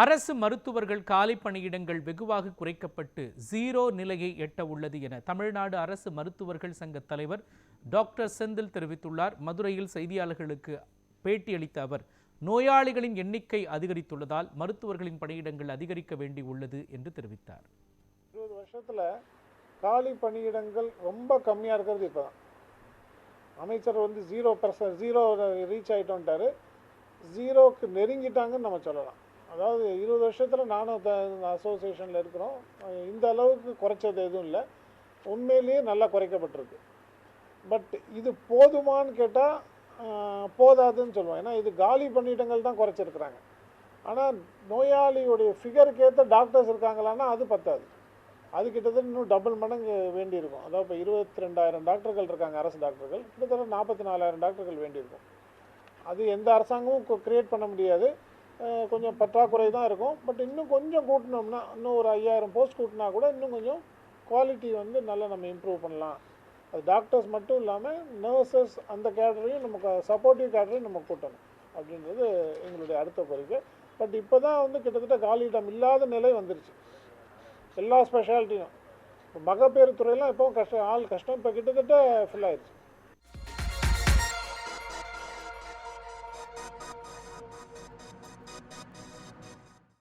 அரசு மருத்துவர்கள் காலி பணியிடங்கள் வெகுவாக குறைக்கப்பட்டு ஜீரோ நிலையை எட்ட உள்ளது என தமிழ்நாடு அரசு மருத்துவர்கள் சங்க தலைவர் டாக்டர் செந்தில் தெரிவித்துள்ளார். மதுரையில் செய்தியாளர்களுக்கு பேட்டியளித்த அவர், நோயாளிகளின் எண்ணிக்கை அதிகரித்துள்ளதால் மருத்துவர்களின் பணியிடங்கள் அதிகரிக்க வேண்டி உள்ளது என்று தெரிவித்தார். 20 வருஷத்துல காலி பணியிடங்கள் ரொம்ப கம்மியாக இருக்கிறது. இப்போ அமைச்சர் 0% ஜீரோ ரீச் ஆகிட்டோன்ட்டாரு. ஜீரோக்கு நெருங்கிட்டாங்கன்னு நம்ம சொல்லலாம். அதாவது 20 வருஷத்தில் நானும் அசோசியேஷனில் இருக்கிறோம். இந்த அளவுக்கு குறைச்சது எதுவும் இல்லை. உண்மையிலேயே நல்லா குறைக்கப்பட்டிருக்கு. பட் இது போதுமானு கேட்டால் போதாதுன்னு சொல்லுவோம். ஏன்னா இது காலி பணியிடங்கள் தான் குறைச்சிருக்கிறாங்க. ஆனால் நோயாளியுடைய ஃபிகருக்கு ஏற்ற டாக்டர்ஸ் இருக்காங்களான்னா அது பத்தாது. அது கிட்டத்தட்ட இன்னும் டபுள் மடங்கு வேண்டியிருக்கும். அதாவது இப்போ 22,000 டாக்டர்கள் இருக்காங்க, அரசு டாக்டர்கள். கிட்டத்தட்ட 44,000 டாக்டர்கள் வேண்டியிருக்கும். அது எந்த அரசாங்கமும் கிரியேட் பண்ண முடியாது. கொஞ்சம் பற்றாக்குறை தான் இருக்கும். பட் இன்னும் கொஞ்சம் கூட்டினோம்னா, இன்னும் ஒரு 5,000 போஸ்ட் கூட்டினா கூட இன்னும் கொஞ்சம் குவாலிட்டி நல்லா நம்ம இம்ப்ரூவ் பண்ணலாம். அது டாக்டர்ஸ் மட்டும் இல்லாமல் நர்சஸ் அந்த கேடரையும் நமக்கு சப்போர்ட்டிவ் கேடரையும் நம்ம கூட்டணும் அப்படின்றது எங்களுடைய அடுத்த கோரிக்கை. பட் இப்போ தான் கிட்டத்தட்ட காலியிடம் இல்லாத நிலை வந்துருச்சு எல்லா ஸ்பெஷாலிட்டியும். இப்போ மகப்பேறு துறையெல்லாம் இப்போ ஆள் கஷ்டம். இப்போ கிட்டத்தட்ட ஃபில் ஆயிடுச்சு.